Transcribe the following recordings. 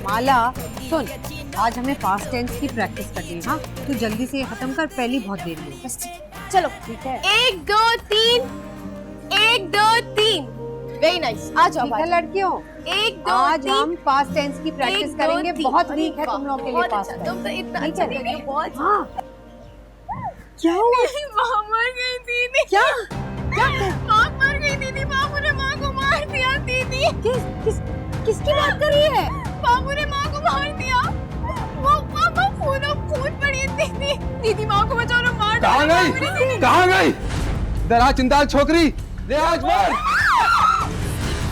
माला सुन, आज हमें past tense की प्रैक्टिस करनी है। हाँ, तू जल्दी से खत्म कर, पहली बहुत देर में। बस चलो ठीक है। 1 2 3 1 2 3 वेरी नाइस। आ जाओ ठीक है लड़कियों, 1 2 आज हम पास्ट टेंस की प्रैक्टिस करेंगे। बहुत वीक है तुम लोग के लिए पास्ट टेंस। तुम तो इतना अच्छा दे रही हो। बहुत हाँ, क्या हुआ? माँ मर गई दीदी। क्या माँ मर गई दीदी। बाबू ने माँ को मार दिया दीदी। किसकी बात कर रही है? बाबू ने माँ को मार दिया। वो खून पड़ी है दीदी। दीदी माँ को बचाओ ना, मार कहाँ गई? कहाँ गई? दरा चिंताल छोकरी ले आज मार।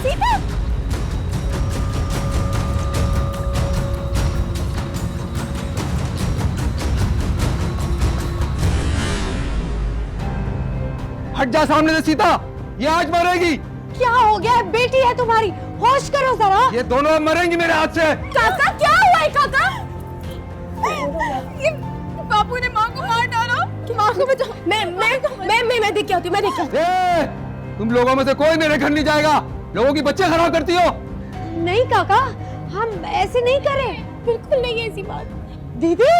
सीता हट जा सामने से सीता, ये आज मरेगी। क्या हो गया? बेटी है तुम्हारी, होश करो जरा। ये दोनों मरेंगी मेरे हाथ से। काका क्या हुआ है काका? ये बाबू ने माँ को मार डाला। माँ को बचाओ। मैं देख के आती हूँ। मैं देख के आती ए, तुम लोगों में से कोई मेरे घर नहीं जाएगा। लोगों की बच्चे खराब करती हो। नहीं काका, हम ऐसे नहीं करें। बिल्कुल नहीं है ऐसी बात। दीदी,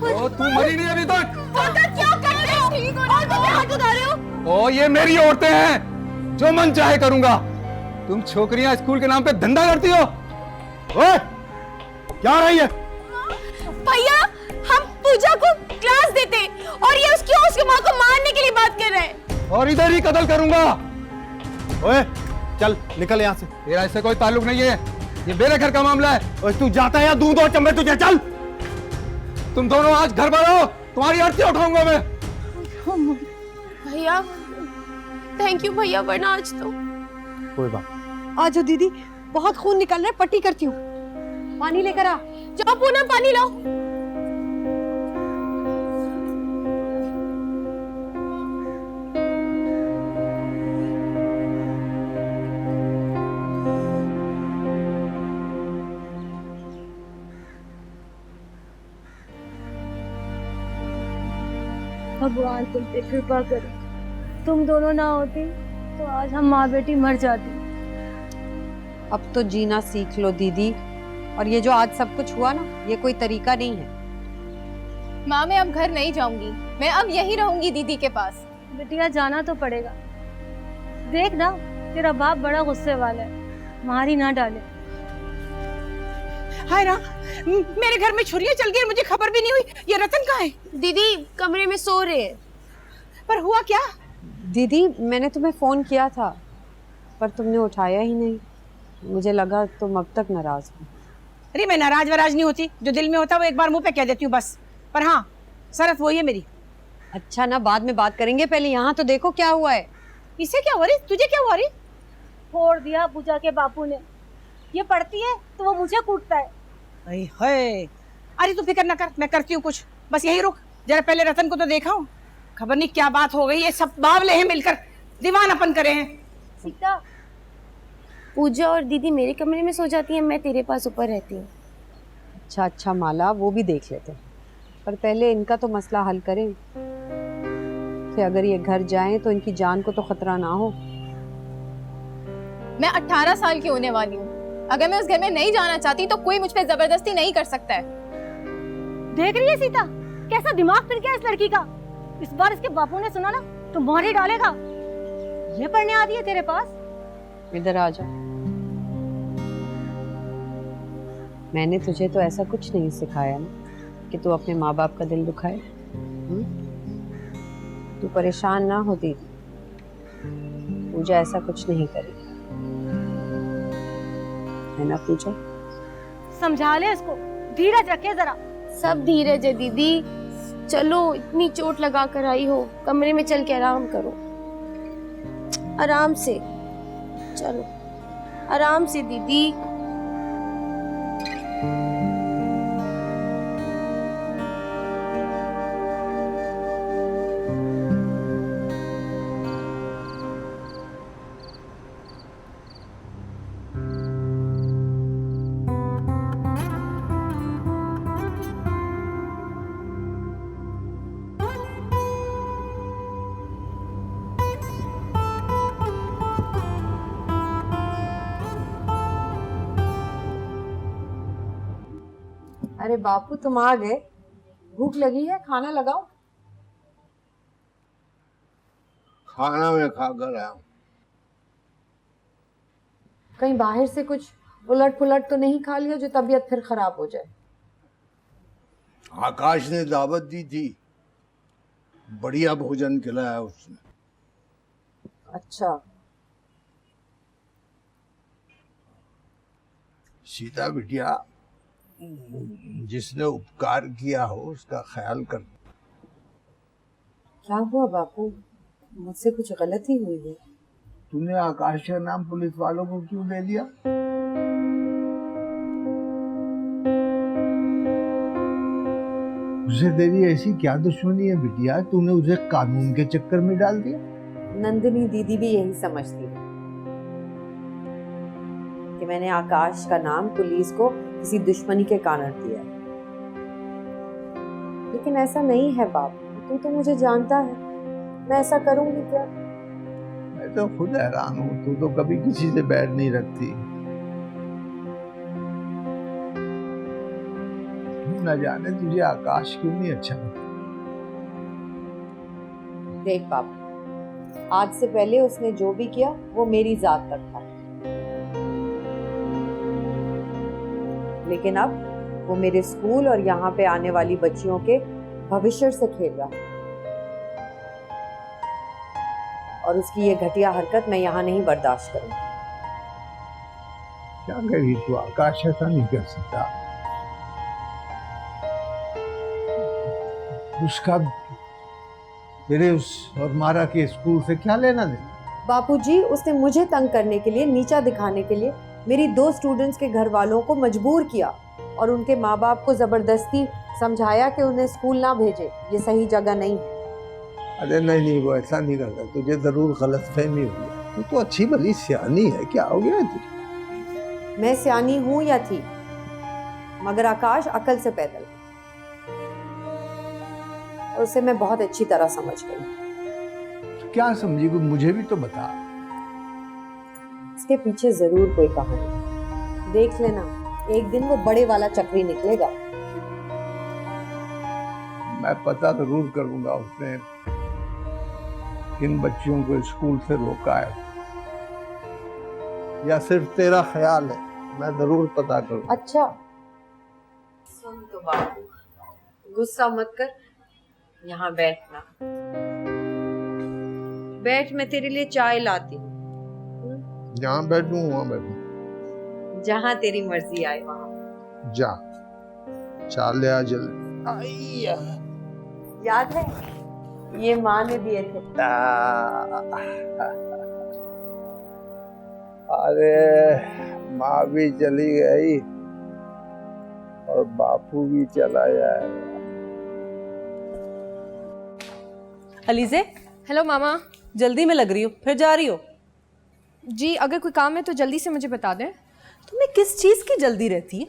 ओ, तू मरी नहीं अभी तक। काका क्या कर रहे हो? ठीक हो ना? तो हाथ उठा रहे हो? ओ, ये मेरी औरतें हैं, जो मन चाहे करूंगा। तुम छोकरियां स्कूल के नाम पे धंधा करती हो। ओए, क्या रही है? भैया हम पूजा को क्लास देते और ये उसकी माँ को मारने के लिए बात कर रहे हैं। और इधर ही कत्ल करूंगा। ओए चल निकल यहाँ से। तेरा इससे कोई ताल्लुक नहीं है, ये मेरे घर का मामला है। ओए तू जाता है या दूध और चम्बे तुझे? चल। तुम दोनों आज घर पर आओ, तुम्हारी आरती उठाऊंगा मैं। भैया थैंक यू भैया, वरना आज तो। कोई बात। आ जाओ दीदी, बहुत खून निकल रहा है, पट्टी करती हूँ। पानी लेकर आ। जाओ पूनम पानी लाओ। भगवान तुम पे कृपा करो, तुम दोनों ना होती तो आज हम माँ बेटी मर जाती। अब तो जीना सीख लो दीदी, और ये जो आज सब कुछ हुआ ना, ये कोई तरीका नहीं है। माँ मैं अब घर नहीं जाऊंगी, मैं अब यहीं रहूंगी दीदी के पास। बिटिया जाना तो पड़ेगा। देख ना तेरा बाप बड़ा गुस्से वाला है, मारी ना डाले। हाय राम, मेरे घर में छुरियां चल गई, मुझे खबर भी नहीं हुई। ये रतन कहाँ है? दीदी कमरे में सो रहे हैं। पर हुआ क्या? दीदी मैंने तुम्हें फोन किया था, पर तुमने उठाया ही नहीं। मुझे लगा तुम अब तक नाराज हो। अरे मैं नाराज वराज नहीं होती, जो दिल में होता है वो एक बार मुंह पे कह देती हूँ बस। पर हाँ, शरत वही है मेरी। अच्छा ना, बाद में बात करेंगे, पहले यहाँ तो देखो क्या हुआ है। इसे क्या हुआ रही? तुझे क्या हुआ रही? फोड़ दिया पूजा के बापू ने। ये पढ़ती है तो वो मुझे कूटता है। अरे तू फिक्र ना कर, मैं करती हूँ कुछ। बस यही रुक, जरा पहले रतन को तो देखा हूँ। खबर नहीं क्या बात हो गई, ये सब बावले हैं मिलकर दीवानापन करे हैं। सीता, पूजा और दीदी मेरे कमरे में सो जाती है, मैं तेरे पास ऊपर रहती हूँ। अच्छा अच्छा माला, वो भी देख लेते, पर पहले इनका तो मसला हल करें कि अगर ये घर जाएं तो इनकी जान को तो खतरा ना हो। मैं 18 साल की होने वाली हूँ, अगर मैं उस घर में नहीं जाना चाहती तो कोई मुझ पे जबरदस्ती नहीं कर सकता है। देख रही है सीता, कैसा दिमाग फिर गया इस लड़की का। इस बार इसके बापू ने सुना ना तो मार ही डालेगा। ये पढ़ने आती है तेरे पास? इधर आ जा। मैंने तुझे तो ऐसा कुछ नहीं सिखाया ना कि तू अपने माँ बाप का दिल दुखाए। तू परेशान ना हो दीदी, पूजा ऐसा कुछ नहीं करेगी, है ना पूजा? समझा ले इसको, धीरज रखे जरा। सब धीरज है दीदी। चलो, इतनी चोट लगा कर आई हो, कमरे में चल के आराम करो, आराम से चलो, आराम से दीदी। अरे बापू तुम आ गए, भूख लगी है, खाना लगाओ। खाना में खाकर आया हूं। कहीं बाहर से कुछ उलट पुलट तो नहीं खा लिया जो तबीयत फिर खराब हो जाए? आकाश ने दावत दी थी, बढ़िया भोजन खिलाया उसने। अच्छा, सीता बिटिया, जिसने उपकार किया हो उसका ख्याल कर। क्या हुआ बापू? मुझसे कुछ गलती हुई है? तूने आकाश का नाम पुलिस वालों को क्यों दे दिया? उसे तेरी ऐसी क्या दुश्मनी है बिटिया, तूने उसे कानून के चक्कर में डाल दिया? नंदिनी दीदी भी यही समझती है कि मैंने आकाश का नाम पुलिस को किसी दुश्मनी के कारण दिया, लेकिन ऐसा नहीं है बापू। तू तो मुझे जानता है, मैं ऐसा करूंगी क्या? मैं तो खुद हैरान हूँ, तू तो कभी किसी से बैर नहीं रखती। न जाने तुझे आकाश क्यों नहीं अच्छा लगता। देख बापू, आज से पहले उसने जो भी किया वो मेरी जात तक था, लेकिन अब वो मेरे स्कूल और यहाँ पे आने वाली बच्चियों के भविष्य से खेल रहा है, और उसकी ये घटिया हरकत मैं यहाँ नहीं बर्दाश्त करूंगी। क्या करी तू? आकाश ऐसा नहीं कर सकता। उसका तेरे उस और मारा के स्कूल से क्या लेना देना? बापूजी, उसने मुझे तंग करने के लिए, नीचा दिखाने के लिए मेरी 2 स्टूडेंट्स के घर वालों को मजबूर किया और उनके माँ बाप को जबरदस्ती समझाया कि उन्हें स्कूल ना भेजे, ये सही जगह नहीं है। अरे नहीं, वो ऐसा नहीं करता। तुझे जरूर गलतफहमी हुई है। तू तो अच्छी भली सियानी है, क्या हो गया तुझे? मैं सियानी हूँ या थी, मगर आकाश अकल से पैदल है और उसे मैं बहुत अच्छी तरह समझ गई। क्या समझी? मुझे भी तो बता। इसके पीछे जरूर कोई कहानी, देख लेना, एक दिन वो बड़े वाला चक्री निकलेगा। मैं पता जरूर करूंगा उसने किन बच्चियों को स्कूल से रोका है, या सिर्फ तेरा ख्याल है। मैं जरूर पता करूंगा। अच्छा सुन तो बाबू, गुस्सा मत कर, यहाँ बैठना, बैठ, मैं तेरे लिए चाय लाती हूँ। जहाँ बैठूं वहाँ बैठूं। जहाँ तेरी मर्जी आए वहाँ जा, चाले आ जल्दी। याद है ये माँ ने दिए थे। अरे माँ भी चली गई और बापू भी चला जाएगा। अलीज़े, हेलो मामा। जल्दी में लग रही हो, फिर जा रही हो? जी, अगर कोई काम है तो जल्दी से मुझे बता दें। तुम्हें किस चीज़ की जल्दी रहती है?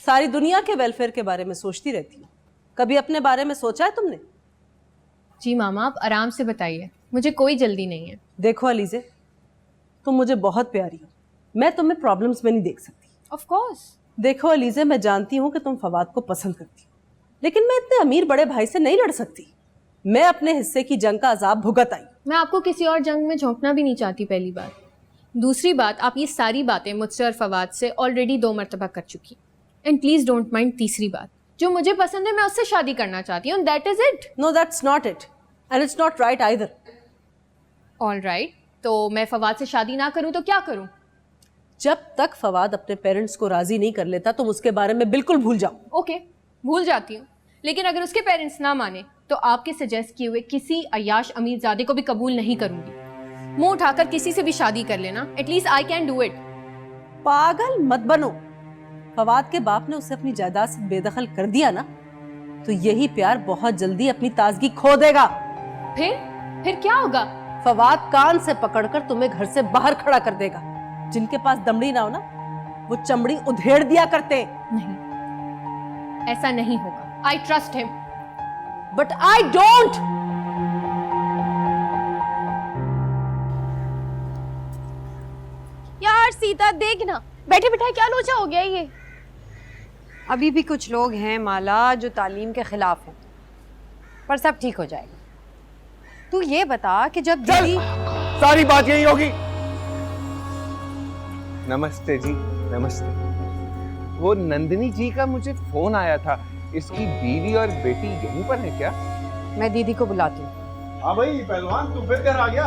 सारी दुनिया के वेलफेयर के बारे में सोचती रहती हो, कभी अपने बारे में सोचा है तुमने? जी मामा, आप आराम से बताइए, मुझे कोई जल्दी नहीं है। देखो अलीज़े, तुम मुझे बहुत प्यारी हो, मैं तुम्हें प्रॉब्लम्स में नहीं देख सकती। Of course. देखो अलीज़े, मैं जानती हूँ कि तुम फवाद को पसंद करती हो, लेकिन मैं इतने अमीर बड़े भाई से नहीं लड़ सकती। मैं अपने हिस्से की जंग का अजाब भुगत आई। मैं आपको किसी और जंग में झोंकना भी नहीं चाहती, पहली बात। दूसरी बात, आप ये सारी बातें मुझसे और फवाद से ऑलरेडी 2 मरतबा कर चुकी। एंड प्लीज डोंट माइंड तीसरी बात, जो मुझे पसंद है मैं उससे शादी करना चाहती हूँ, that is it. No, that's not it and it's not right either. All right, तो मैं फवाद से शादी ना करूँ तो क्या करूँ? जब तक फवाद अपने पेरेंट्स को राजी नहीं कर लेता तुम उसके बारे में बिल्कुल भूल जाओ। ओके, भूल जाती हूँ, लेकिन अगर उसके पेरेंट्स ना माने तो आपके सजेस्ट किए हुए किसी अयाश अमीरजादे को भी कबूल नहीं करूंगी। मुंह उठाकर किसी से भी शादी कर लेना, at least I can do it. पागल मत बनो। फवाद के बाप ने उसे अपनी जायदाद से बेदखल कर दिया ना, तो यही प्यार बहुत जल्दी अपनी ताजगी खो देगा। फिर क्या होगा? फवाद कान से पकड़कर तुम्हें घर से बाहर खड़ा कर देगा। जिनके पास दमड़ी ना हो ना, वो चमड़ी उधेड़ दिया करते। नहीं, ऐसा नहीं होगा। I trust him. But I don't. यार सीता देख ना, बैठे बैठे क्या लोचा हो गया ये। अभी भी कुछ लोग हैं माला जो तालीम के खिलाफ हैं, पर सब ठीक हो जाएगा। तू ये बता कि जब दीदी सारी बात यही होगी। नमस्ते जी, नमस्ते। वो नंदिनी जी का मुझे फोन आया था, इसकी बीवी और बेटी यहीं पर है क्या? मैं दीदी को बुलाती हूँ। हाँ भाई पहलवान, तू फिर घर आ गया।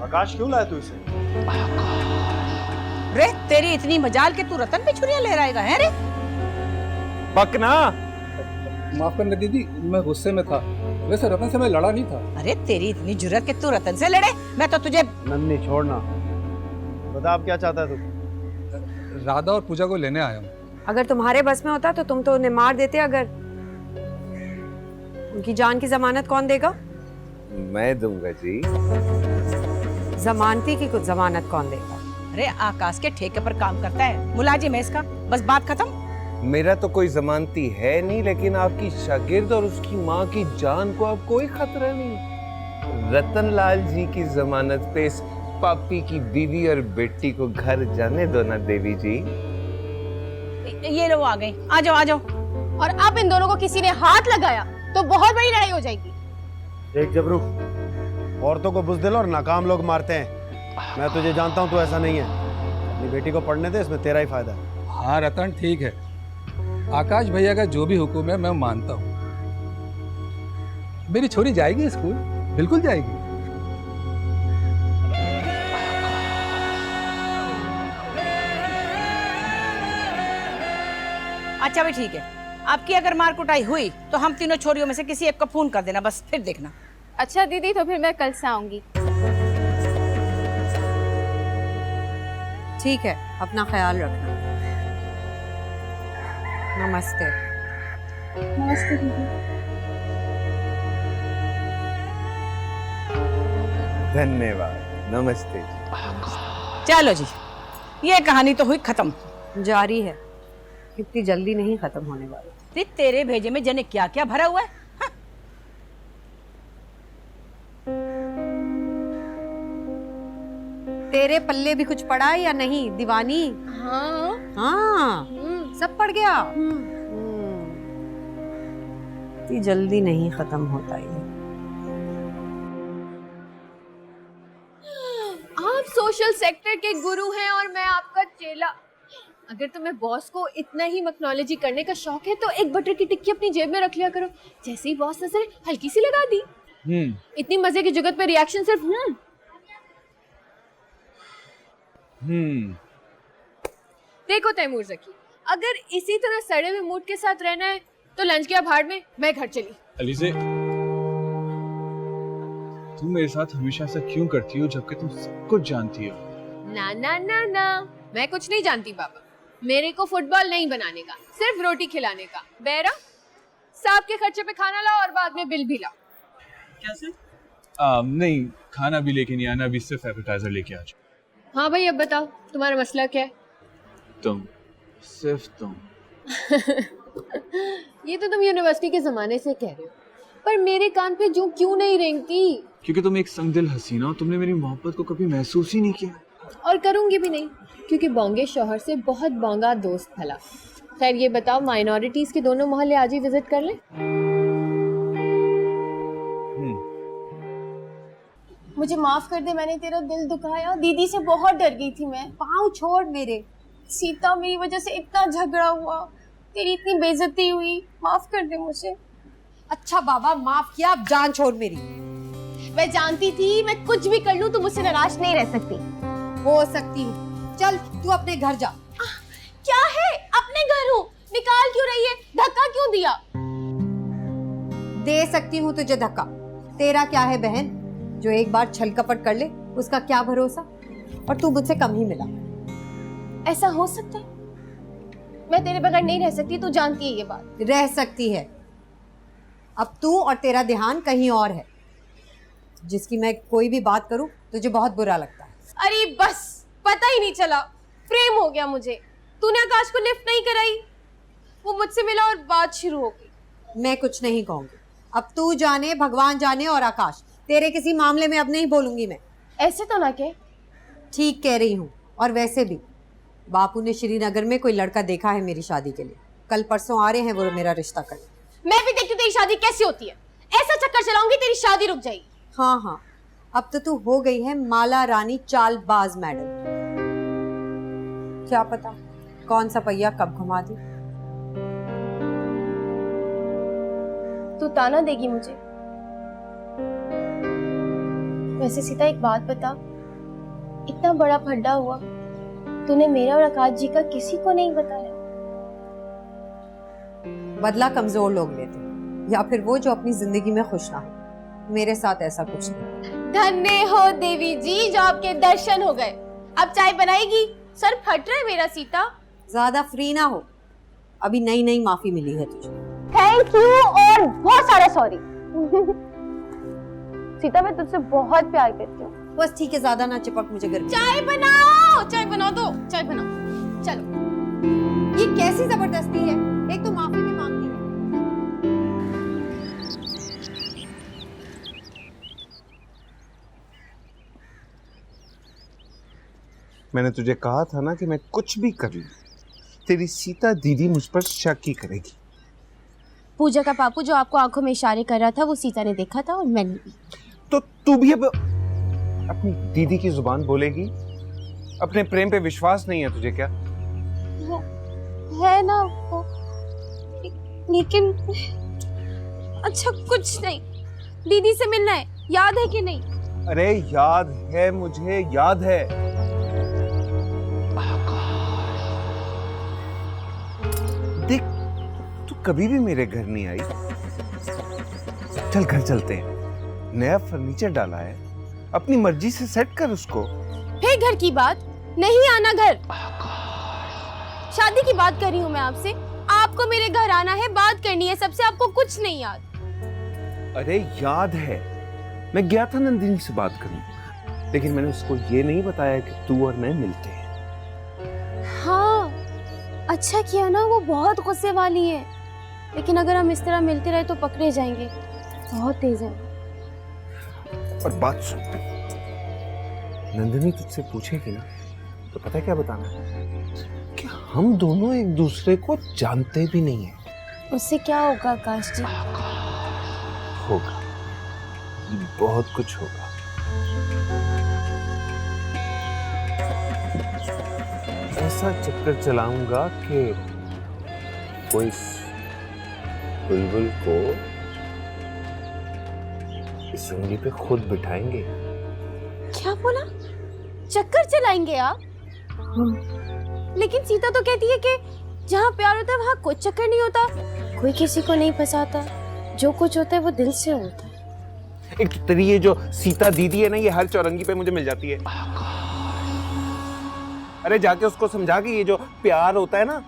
आकाश क्यों लाया तू इसे? रे तेरी इतनी मजाल के तू रतन पे छुरियां लहराएगा है रे? बकना। माफ करना दीदी, मैं गुस्से में था। वैसे रतन से मैं लड़ा नहीं था। अरे तेरी इतनी जुर्रत के तू रतन से लड़े? मैं तो तुझे। नन्नी छोड़ना, बता आप क्या चाहता है तू? राधा और पूजा को लेने आया हूँ। अगर तुम्हारे बस में होता तो तुम तो उन्हें मार देते। अगर उनकी जान की जमानत कौन देगा? मैं दूंगा जी। जमानती की कुछ जमानत कौन देगा? अरे आकाश के ठेके पर काम करता है, मुलाजिम है इसका, बस बात खत्म। मेरा तो कोई जमानती है नहीं, लेकिन आपकी शागिर्द और उसकी माँ की जान को अब कोई खतरा नहीं। रतन लाल जी की जमानत पे इस पापी की बीवी और बेटी को घर जाने दो ना देवी जी। ये लो आ गई, आ जाओ आ जाओ। और अब इन दोनों को किसी ने हाथ लगाया तो बहुत बड़ी लड़ाई हो जाएगी। देख जबरू, औरतों को बुज़दिल और नाकाम लोग मारते हैं। मैं तुझे जानता हूँ, तू ऐसा नहीं है। अपनी बेटी को पढ़ने दे, इसमें तेरा ही फायदा है। हाँ रतन ठीक है, आकाश भैया का जो भी हुक्म है मैं मानता हूँ। मेरी छोरी जाएगी स्कूल, बिल्कुल जाएगी। अच्छा भी ठीक है, आपकी अगर मार कुटाई हुई तो हम तीनों छोरियों में से किसी एक को फोन कर देना, बस फिर देखना। अच्छा दीदी, तो फिर मैं कल से आऊंगी। ठीक है, अपना ख्याल रखना। नमस्ते। नमस्ते दीदी। धन्यवाद, नमस्ते जी। चलो जी, ये कहानी तो हुई खत्म। जारी है, इतनी जल्दी नहीं खत्म होने वाली। तेरे भेजे में जने क्या क्या भरा हुआ है। हाँ। तेरे पल्ले भी कुछ पड़ा है या नहीं दीवानी? हाँ। हाँ, सब पड़ गया। इतनी जल्दी नहीं खत्म होता ये। आप सोशल सेक्टर के गुरु हैं और मैं आपका चेला। अगर तुम्हें बॉस को इतना ही मक्नोलॉजी करने का शौक है तो एक बटर की टिक्की अपनी जेब में रख लिया करो। जैसे ही बॉस नजर हल्की सी लगा दी। इतनी मजे की जगत पे रिएक्शन सिर्फ देखो तैमूर ज़की, अगर इसी तरह सड़े हुए मूड के साथ रहना है तो लंच किया भाड़ में, मैं घर चली। अलीज़े, तुम मेरे साथ हमेशा ऐसा क्यों करती हो जबकि तुम सब कुछ जानती हो? ना ना ना ना, मैं कुछ नहीं जानती बाबा। मेरे को फुटबॉल नहीं बनाने का, सिर्फ रोटी खिलाने का। बेरा, साहब के खर्चे पे खाना लाओ और बाद में बिल भी लाओ। कैसे? नहीं, खाना भी लेके नहीं आना, अभी सिर्फ एपेटाइजर लेके आ जाओ। हाँ भाई, अब बताओ तुम्हारा मसला क्या है? तुम, सिर्फ तुम। ये तो तुम यूनिवर्सिटी के जमाने से कह रहे हो, पर मेरे कान पे जूं क्यों नहीं रेंगती? क्योंकि तुम एक संगदिल हसीना हो, तुमने मेरी मोहब्बत को कभी महसूस ही नहीं किया। और करूंगी भी नहीं, क्योंकि बोंगे शौहर से बहुत बोंगा दोस्त भला। खैर ये बताओ, माइनॉरिटीज के दोनों मोहल्ले आज ही विजिट कर लें? मुझे माफ कर दे, मैंने तेरा दिल दुखाया। दीदी से बहुत डर गई थी मैं। पाँव छोड़ मेरे। सीता, मेरी वजह से इतना झगड़ा हुआ, तेरी इतनी बेइज्जती हुई, माफ कर दे मुझे। अच्छा बाबा, माफ किया, अब जान छोड़ मेरी। मैं जानती थी मैं कुछ भी कर लूं तो मुझसे नाराज नहीं रह सकती। हो सकती हूँ, चल तू अपने घर जा। क्या है, अपने घर हूँ, निकाल क्यों रही है? धक्का क्यों दिया? दे सकती हूँ तुझे धक्का। तेरा क्या है बहन, जो एक बार छल कपट कर ले उसका क्या भरोसा। और तू मुझसे कम ही मिला। ऐसा हो सकता है? मैं तेरे बगैर नहीं रह सकती, तू जानती है ये बात। रह सकती है। अब तू और तेरा ध्यान कहीं और है। जिसकी मैं कोई भी बात करूं तुझे बहुत बुरा लगता है। अरे बस, पता ही नहीं चला, प्रेम हो गया मुझे। तूने आकाश को लिफ्ट नहीं कराई, वो मुझसे मिला और बात शुरू हो गई। मैं कुछ नहीं कहूंगी। अब तू जाने, भगवान जाने और आकाश, तेरे किसी मामले में अब नहीं बोलूंगी मैं। ऐसे तो ना कह। ठीक कह रही हूँ। और वैसे भी बापू ने श्रीनगर में कोई लड़का देखा है मेरी शादी के लिए। कल परसों आ रहे हैं वो मेरा रिश्ता करने। मैं भी देखती हूँ तेरी शादी कैसी होती है। ऐसा चक्कर चलाऊंगी तेरी शादी रुक जाएगी। हाँ हाँ, अब तो तू हो गई है माला रानी चालबाज मैडम। क्या पता कौन सा पहिया कब घुमा दे। तू ताना देगी मुझे? वैसे सीता एक बात बता, इतना बड़ा फड्डा हुआ, तूने मेरा और आकाश जी का किसी को नहीं बताया? बदला कमजोर लोग लेते, या फिर वो जो अपनी जिंदगी में खुश ना हो। मेरे साथ ऐसा कुछ नहीं। धन्य हो देवी जी जो आपके दर्शन हो गए। अब चाय बनाएगी? सर फट रहा है मेरा सीता। ज्यादा फ्री ना हो, अभी नई नई माफी मिली है तुझे। थैंक यू और बहुत सारा सॉरी। सीता, मैं तुझसे बहुत प्यार करती हूँ। बस ठीक है, ज्यादा ना चिपक मुझे गर्मी। चाय बनाओ, चाय बना दो, चाय बनाओ। चलो। ये कैसी जबरदस्ती है? एक तो माफी भी मांगती है। मैंने तुझे कहा था ना कि मैं कुछ भी कर लूं, तेरी सीता दीदी मुझ पर शक ही करेगी। पूजा का पापू जो आपको आंखों में इशारे कर रहा था वो सीता ने देखा था और मैंने भी। तो तू भी अब अपनी दीदी की जुबान बोलेगी? अपने प्रेम पे विश्वास नहीं है तुझे क्या? है ना वो, लेकिन अच्छा कुछ नहीं। दीदी से मिलना है, याद है कि नहीं? अरे याद है, मुझे याद है। देख, तू कभी भी मेरे घर नहीं आई। चल घर चलते हैं, नया फर्नीचर डाला है, अपनी मर्जी से सेट कर उसको। फिर घर की बात? नहीं आना घर। शादी की बात कर रही हूँ मैं आपसे। आपको मेरे घर आना है, बात करनी है सबसे। आपको कुछ नहीं याद? अरे याद है, मैं गया था नंदिनी से बात करने, लेकिन मैंने उसको ये नहीं बताया कि तू और मैं मिलते हैं। हाँ, अच्छा किया ना, वो बहुत गुस्से वाली है। लेकिन अगर हम इस तरह मिलते रहे तो पकड़े जाएंगे, बहुत तेज है। और बात सुन, नंदिनी तुझसे पूछेगी ना तो पता है क्या बताना है? कि हम दोनों एक दूसरे को जानते भी नहीं है। उससे क्या होगा आकाश जी? होगा, बहुत कुछ होगा। ऐसा चक्कर चलाऊंगा कि वो इस बुलबुल को इस उंगली पे खुद बिठाएंगे। क्या बोला? चक्कर चलाएंगे आप? लेकिन सीता तो कहती है कि जहाँ प्यार होता है वहाँ कोई चक्कर नहीं होता, कोई किसी को नहीं फंसाता, जो कुछ होता है वो दिल से होता है। एक तो तेरी ये जो सीता दीदी है ना, ये हर चौरंगी पे मुझे मिल जाती है। अरे जाके उसको समझा कि ये जो प्यार होता है ना,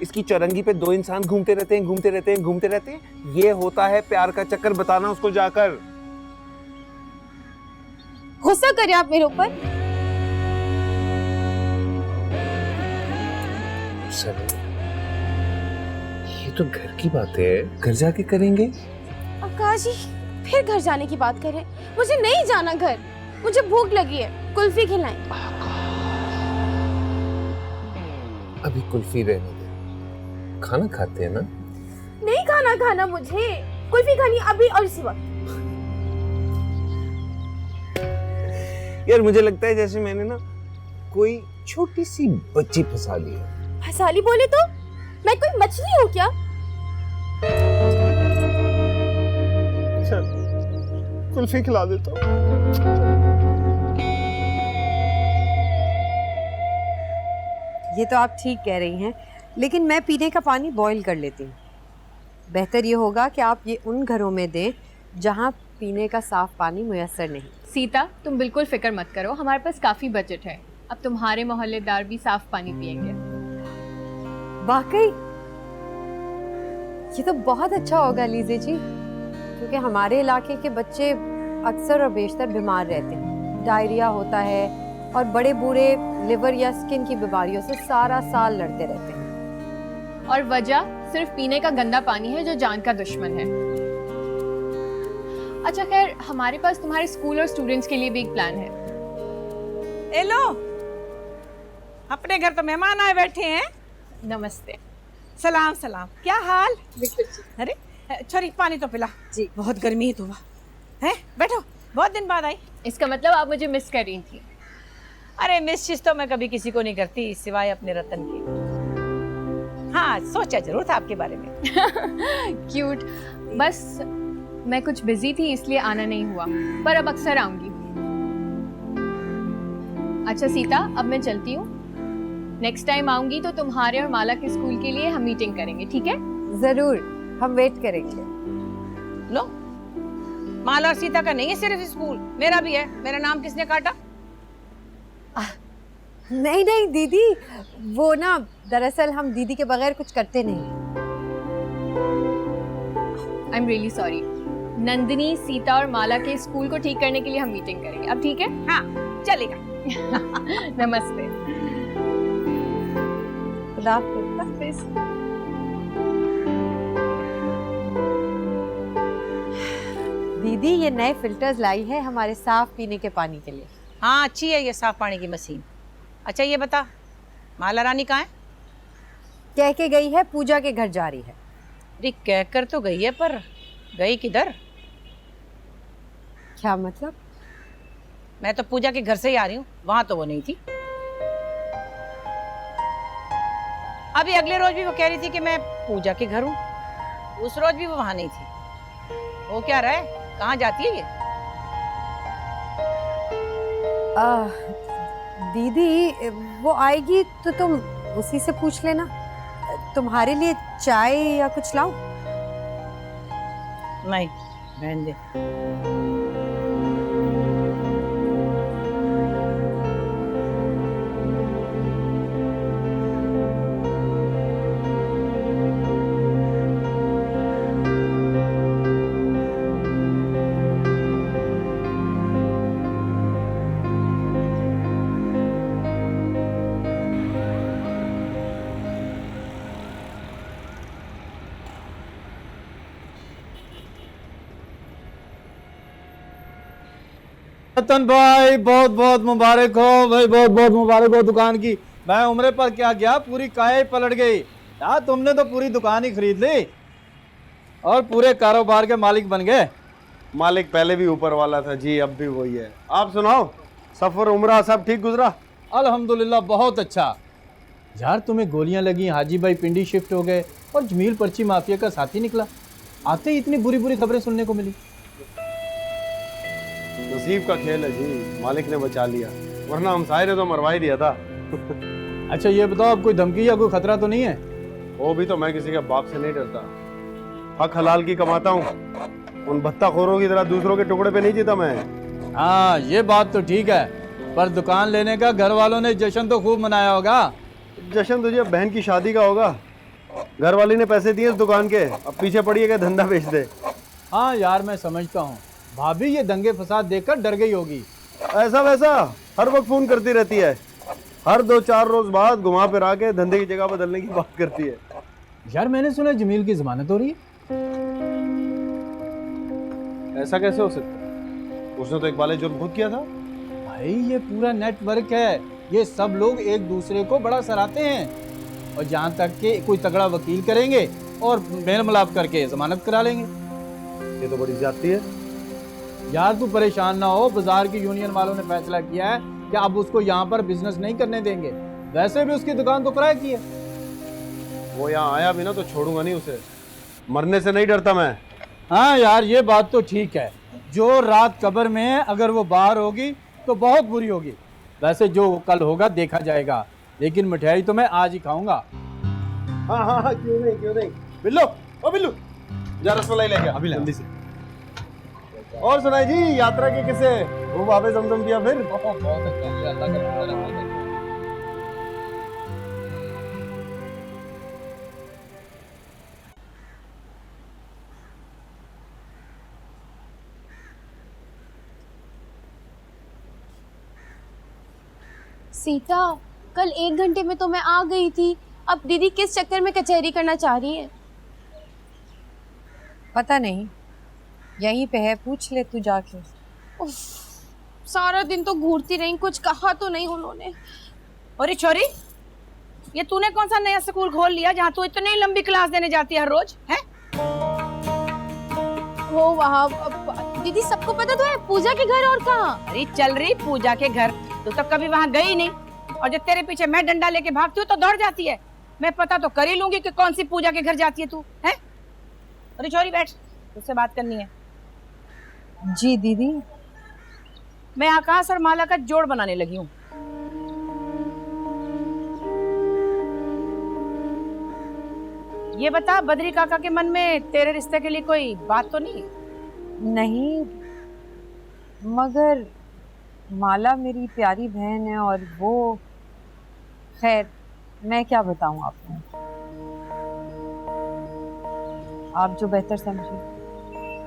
इसकी चौरंगी पे दो इंसान घूमते रहते हैं, घूमते रहते हैं, घूमते रहते हैं, ये होता है प्यार का चक्कर। बताना उसको जाकर। गुस्सा करे आप मेरे ऊपर? ये तो घर की बात है, घर जाके करेंगे। आकाश जी फिर घर जाने की बात करें? मुझे नहीं जाना घर, मुझे भूख लगी है, कुल्फी खिलाएं। अभी कुल्फी रहने दे, खाना खाते हैं ना? नहीं खाना खाना मुझे, कुल्फी खानी अभी और इसी वक्त। यार मुझे लगता है जैसे मैंने ना कोई छोटी सी बच्ची फंसा ली है। हसाली बोले तो मैं कोई मछली हूँ क्या? चल कुल्फी खिला देता हूँ। ये तो आप ठीक कह रही हैं, लेकिन मैं पीने का पानी बॉईल कर लेती हूँ। बेहतर ये होगा कि आप ये उन घरों में दें जहाँ पीने का साफ पानी मुयस्सर नहीं। सीता, तुम बिल्कुल फिक्र मत करो, हमारे पास काफ़ी बजट है। अब तुम्हारे मोहल्लेदार भी साफ पानी पिएंगे। वाकई ये तो बहुत अच्छा होगा लीजे जी, क्योंकि हमारे इलाके के बच्चे अक्सर और बेशतर बीमार रहते हैं। डायरिया होता है और बड़े बूढ़े लिवर या स्किन की बीमारियों से सारा साल लड़ते रहते हैं। और वजह सिर्फ पीने का गंदा पानी है जो जान का दुश्मन है। अच्छा खैर, हमारे पास तुम्हारे स्कूल और स्टूडेंट्स के लिए भी एक प्लान है। ए लो, अपने घर तो मेहमान आए बैठे हैं। नमस्ते। सलाम सलाम, क्या हाल? अरे छोरी पानी तो पिला जी। बहुत गर्मी है तो है। बैठो, बहुत दिन बाद आई। इसका मतलब आप मुझे मिस कर रही थी। अरे मिस तो मैं कभी किसी को नहीं करती सिवाय अपने रतन की। हाँ, सोचा जरूर था आपके बारे में। क्यूट। बस मैं कुछ बिजी थी इसलिए आना नहीं हुआ, पर अब अक्सर आऊंगी। अच्छा सीता, अब मैं चलती हूँ। नेक्स्ट टाइम आऊंगी तो तुम्हारे और माला के स्कूल के लिए हम मीटिंग करेंगे, ठीक है? जरूर, हम वेट करेंगे। लो, माला और सीता का नहीं है सिर्फ स्कूल, मेरा भी है। मेरा नाम किसने काटा? नहीं नहीं दीदी, वो ना दरअसल हम दीदी के बगैर कुछ करते नहीं। I am really sorry. Nandini, Sita और माला के स्कूल को ठीक करने के लिए हम मीटिंग करेंगे, अब ठीक है? हाँ चलेगा। नमस्ते। खुदा हाफिज़। दीदी ये नए फिल्टर्स लाई है हमारे साफ पीने के पानी के लिए। हाँ अच्छी है ये साफ पानी की मशीन। अच्छा ये बता, माला रानी कहाँ है? कह के गई है पूजा के घर जा रही है। अरे कह कर तो गई है, पर गई किधर? क्या मतलब? मैं तो पूजा के घर से ही आ रही हूँ, वहां तो वो नहीं थी। अभी अगले रोज भी वो कह रही थी कि मैं पूजा के घर हूँ, उस रोज भी वो वहां नहीं थी। वो क्या रहा है, कहाँ जाती है ये? दीदी वो आएगी तो तुम उसी से पूछ लेना। तुम्हारे लिए चाय या कुछ लाऊं? नहीं, रहने दे। रतन भाई बहुत बहुत मुबारक हो भाई, बहुत बहुत मुबारक हो दुकान की। मैं उम्रे पर क्या गया, पूरी काया पलट गई यार। तुमने तो पूरी दुकान ही खरीद ली और पूरे कारोबार के मालिक बन गए। मालिक पहले भी ऊपर वाला था जी, अब भी वही है। आप सुनाओ, सफर उम्रा सब ठीक गुजरा? अल्हम्दुलिल्लाह बहुत अच्छा। यार तुम्हें गोलियां लगी, हाजी भाई पिंडी शिफ्ट हो गए और जमील पर्ची माफिया का साथी निकला। आते ही इतनी बुरी बुरी खबरें सुनने को मिली। नसीब का खेल है जी, मालिक ने बचा लिया, वरना हम सारे तो मरवा ही दिया था। अच्छा ये बताओ, अब कोई धमकी या कोई खतरा तो नहीं है? वो भी तो मैं किसी के बाप से नहीं डरता, हक हलाल की कमाता हूँ। उन भत्ताखोरों की तरह दूसरों के टुकड़े पे नहीं जीता मैं। हाँ ये बात तो ठीक है, पर दुकान लेने का घर वालों ने जश्न तो खूब मनाया होगा। जश्न तुझे बहन की शादी का होगा। घर वाली ने पैसे दिए इस दुकान के, अब पीछे पड़ी है कि धंधा बेच दे। हाँ यार मैं समझता हूँ, भाभी ये दंगे फसाद देखकर डर गई होगी। ऐसा वैसा हर वक्त फोन करती रहती है, हर 2-4 रोज बाद घुमा फिरा के धंधे की जगह बदलने की बात करती है। यार मैंने सुना जमील की जमानत हो रही है। ऐसा कैसे हो सकता है? उसने तो इकबाल जुर्म खुद किया था। भाई ये पूरा नेटवर्क है, ये सब लोग एक दूसरे को बड़ा सराहते हैं। और जहाँ तक कि कोई तगड़ा वकील करेंगे और मेल मिलाप करके जमानत करा लेंगे। ये तो बड़ी ज्यादती है। यार तू परेशान ना हो, बाजार की यूनियन वालों ने फैसला किया है कि अब उसको यहाँ पर बिजनेस नहीं करने देंगे। वैसे भी उसकी दुकान तो किराए की है। वो यहाँ आया भी ना तो छोड़ूंगा नहीं उसे, मरने से नहीं डरता मैं। हाँ यार ये बात तो ठीक है, जो रात कब्र में है अगर वो बाहर होगी तो बहुत बुरी होगी। वैसे जो कल होगा देखा जाएगा, लेकिन मिठाई तो मैं आज ही खाऊंगा। हाँ हाँ हाँ, क्यों नहीं क्यों नहीं। बिल्लू, ओ बिल्लू, जा रसमलाई लेके अभी जल्दी से। और सुनाई जी, यात्रा के किसे वो आबे जमजम पिया फिर? बहुत अच्छा, अल्लाह का सीता, कल 1 घंटे में तो मैं आ गई थी, अब दीदी किस चक्कर में कचहरी करना चाह रही है? पता नहीं, यहीं पे है, पूछ ले तू जाके। उफ, सारा दिन तो घूरती रही, कुछ कहा तो नहीं उन्होंने। अरे छोरी, ये तूने कौन सा नया स्कूल खोल लिया जहाँ तू इतनी लंबी क्लास देने जाती है हर रोज? है वो वहाँ दीदी सबको पता तो है, पूजा के घर और कहाँ। अरे चल रही पूजा के घर, तू तो कभी वहाँ गई नहीं, और जब तेरे पीछे मैं डंडा लेके भागती हूँ तो दौड़ जाती है। मैं पता तो कर ही लूंगी कि कौन सी पूजा के घर जाती है तू, है? अरे छोरी बैठ, तुझसे बात करनी है। जी दीदी। मैं आकाश और माला का जोड़ बनाने लगी हूँ। ये बता, बद्री काका के मन में तेरे रिश्ते के लिए कोई बात तो नहीं? नहीं, मगर माला मेरी प्यारी बहन है और वो, खैर मैं क्या बताऊं आपको, आप जो बेहतर समझे।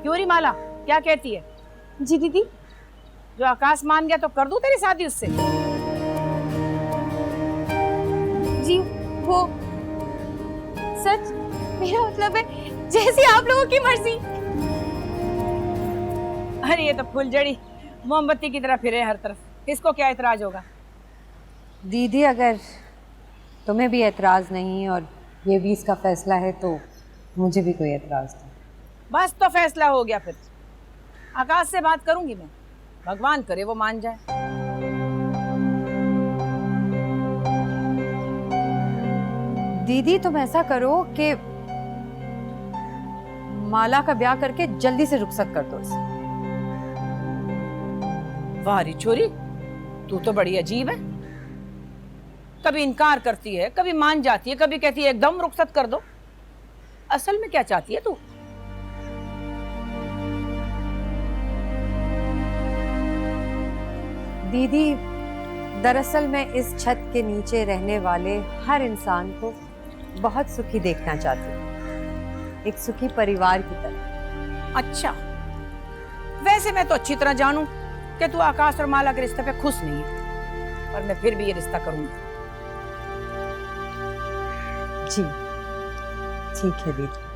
क्यों री माला, क्या कहती है? जी दीदी। जो आकाश मान गया तो कर दूं तेरी शादी उससे? जी वो सच, मेरा मतलब है जैसी आप लोगों की मर्जी। अरे ये तो फुलझड़ी मोमबत्ती की तरह फिरे हर तरफ, किसको क्या एतराज होगा? दीदी अगर तुम्हें भी एतराज नहीं और ये भी इसका फैसला है तो मुझे भी कोई एतराज नहीं। बस तो फैसला हो गया फिर। आकाश से बात करूंगी मैं, भगवान करे वो मान जाए। दीदी तुम ऐसा करो कि माला का ब्याह करके जल्दी से रुखसत कर दो इसे। वाह री छोरी, तू तो बड़ी अजीब है, कभी इनकार करती है, कभी मान जाती है, कभी कहती है एकदम रुखसत कर दो। असल में क्या चाहती है तू? दीदी दरअसल मैं इस छत के नीचे रहने वाले हर इंसान को बहुत सुखी देखना चाहती हूँ, एक सुखी परिवार की तरह। अच्छा, वैसे मैं तो अच्छी तरह जानूं कि तू आकाश और माला के रिश्ते पे खुश नहीं है, पर मैं फिर भी ये रिश्ता करूंगी। जी ठीक है दीदी।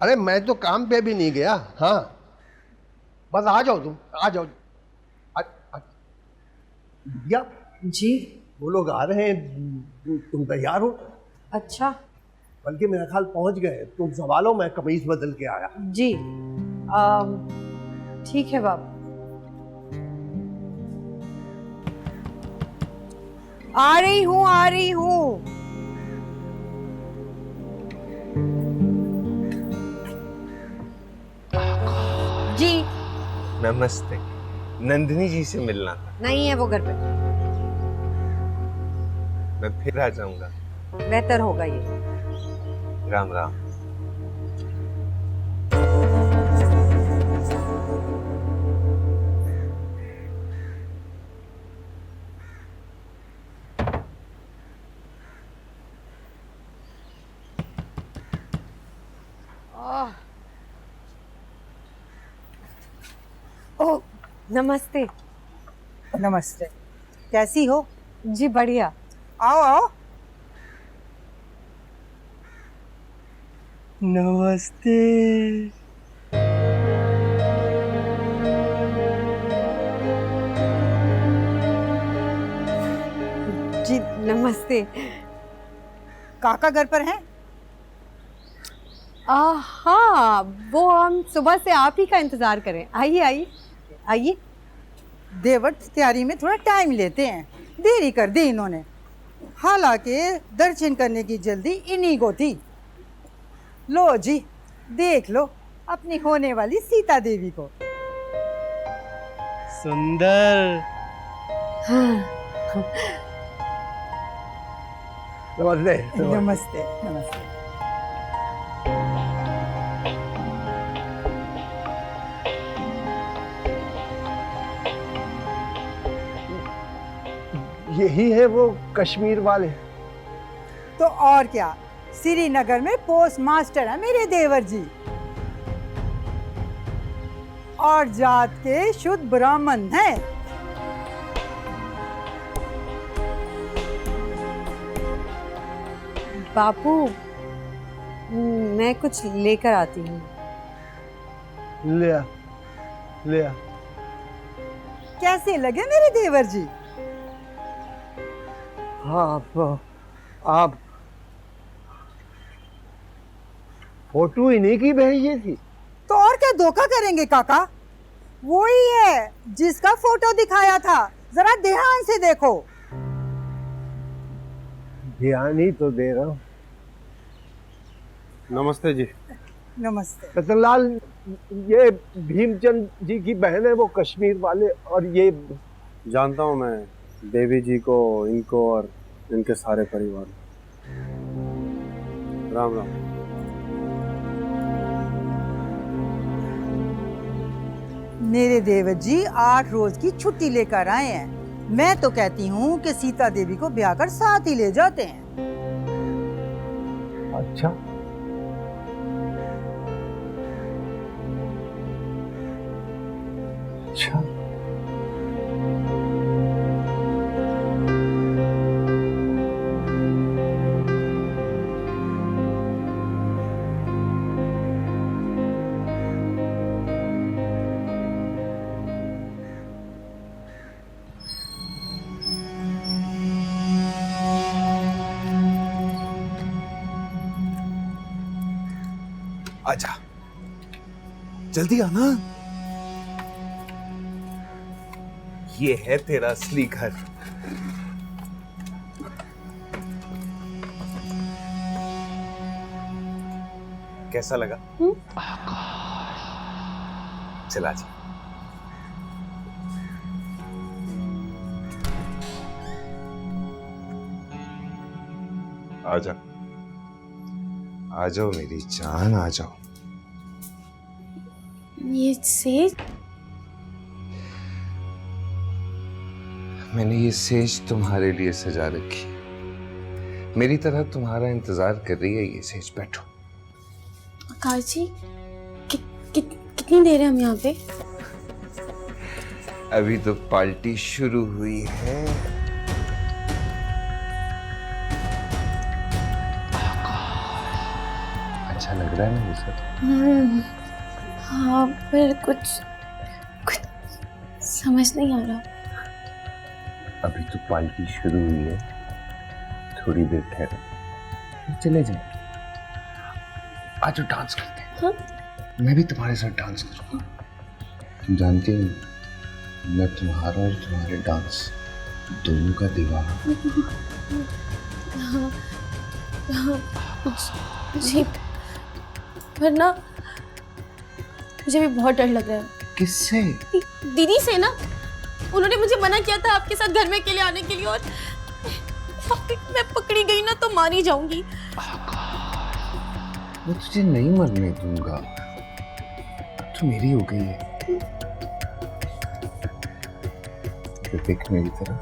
अरे मैं तो काम पे भी नहीं गया। हाँ बस आ जाओ, तुम आ जाओ। भैया जी वो लोग आ रहे हैं, तुम तैयार हो? अच्छा बल्कि मेरा ख्याल पहुंच गए। तुम संभालो, मैं कमीज बदल के आया। जी ठीक है बाप। आ रही हूँ, आ रही हूँ। जी नमस्ते। नंदिनी जी से मिलना था। नहीं है वो घर पे। मैं फिर आ जाऊंगा। बेहतर होगा ये। राम राम। ओह नमस्ते। नमस्ते। कैसी हो? जी बढ़िया। आओ आओ। नमस्ते। जी नमस्ते। काका घर पर हैं? हाँ वो हम सुबह से आप ही का इंतजार करें। आइए आइए आइए। देवर तैयारी में थोड़ा टाइम लेते हैं, देरी कर दी इन्होंने। हालांकि दर्शन करने की जल्दी इन्हीं को थी। लो जी, देख लो अपनी होने वाली सीता देवी को। सुंदर। नमस्ते। नमस्ते नमस्ते। यही है वो कश्मीर वाले? तो और क्या, श्रीनगर में पोस्ट मास्टर है मेरे देवर जी, और जात के शुद्ध ब्राह्मण हैं। बापू मैं कुछ लेकर आती हूँ। ले आ, ले आ। कैसे लगे मेरे देवर जी? हाँ आप फोटो इन्हीं की भेजी थी? तो और क्या धोखा करेंगे काका, वो ही है जिसका फोटो दिखाया था। जरा ध्यान से देखो। ध्यान ही तो दे रहा हूँ। नमस्ते जी। नमस्ते। रतनलाल, ये भीमचंद जी की बहन है वो कश्मीर वाले, और ये जानता हूँ मैं देवी जी को, इनको और इनके सारे परिवार। राम राम। मेरे देवर जी 8 रोज की छुट्टी लेकर आए हैं। मैं तो कहती हूँ कि सीता देवी को ब्याह कर साथ ही ले जाते हैं। अच्छा, अच्छा। आजा, जल्दी आना। ये है तेरा असली घर। कैसा लगा? चला जा। आजा, आ जाओ मेरी जान, आ जाओ। ये सेज? मैंने ये सेज तुम्हारे लिए सजा रखी। मेरी तरह तुम्हारा इंतजार कर रही है ये सेज। बैठो। आकाश जी, कितनी देर है हम यहाँ पे? अभी तो पार्टी शुरू हुई है। अच्छा लग रहा है ना ये सब? हाँ, पर कुछ समझ नहीं आ रहा। अभी तो पार्टी शुरू हुई है, थोड़ी देर ठहरो फिर चले जाए। आज डांस करते हैं। मैं भी तुम्हारे साथ डांस करूंगा। तुम जानती हो मैं तुम्हारा और तुम्हारे डांस दोनों का दीवाना। जी वरना मुझे भी बहुत डर लग रहा है। किससे? दीदी से ना। उन्होंने मुझे मना किया था आपके साथ घर में अकेले आने के लिए, और मैं पकड़ी गई ना तो मारी जाऊंगी। मैं तुझे नहीं मरने दूंगा, तू मेरी हो गई है। देख मेरी तरफ।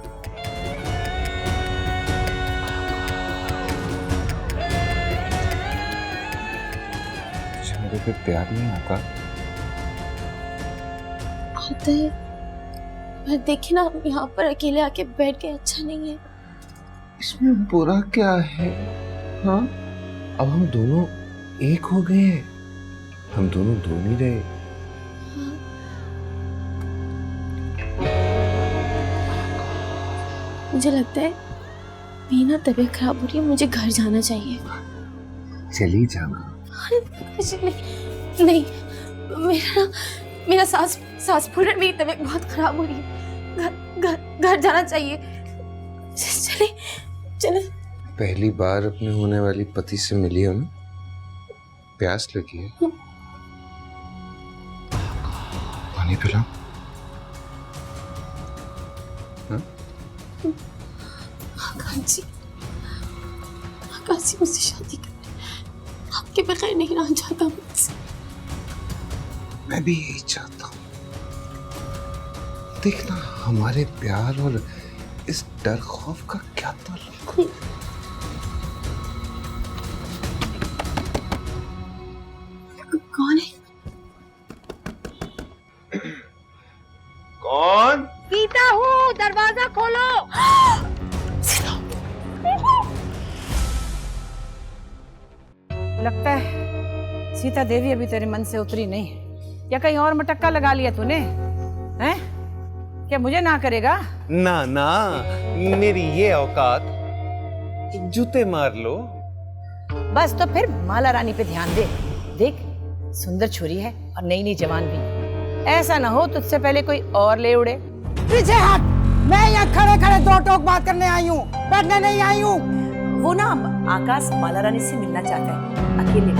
तुझे मेरे पे प्यार नहीं आता? आता है, पर देखिए ना यहाँ पर अकेले आके बैठ के अच्छा नहीं है। इसमें बुरा क्या है? हाँ, अब हम दोनों एक हो गए हैं, हम दोनों दो नहीं रहे। मुझे लगता है मेरी ना तबीयत खराब हो रही है, मुझे घर जाना चाहिए। चली जाना। नहीं, मेरा सांस फूल रहा है, मेरी तबीयत बहुत खराब हो रही है। घर जाना चाहिए। चले। पहली बार अपने होने वाली पति से मिली हो ना? प्यास लगी है? पानी पिलाऊं? आकाश जी मुझसे शादी करने आपके बगैर नहीं रह जाता मुझसे। मैं भी यही चाहता हूँ। देखना हमारे प्यार और इस डर खौफ का क्या ताल्लुक? कौन है? कौन? सीता हूँ, दरवाजा खोलो। लगता है सीता देवी अभी तेरे मन से उतरी नहीं, या कहीं और मटक्का लगा लिया तूने? हैं? क्या मुझे ना करेगा? ना ना, मेरी ये औकात, जूते मार लो। बस तो फिर माला रानी पे ध्यान दे। देख सुंदर छोरी है और नई नई जवान भी। ऐसा ना हो तुझसे पहले कोई और ले उड़े। पीछे हट, मैं यहाँ खड़े खड़े दो टोक बात करने आई हूँ, बैठने नहीं आई हूँ। वो ना आकाश माला रानी से मिलना चाहता है, अकेले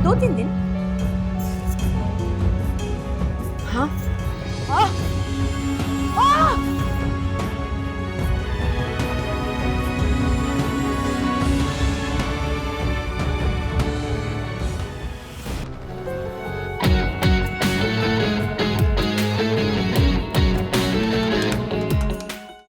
2-3 दिन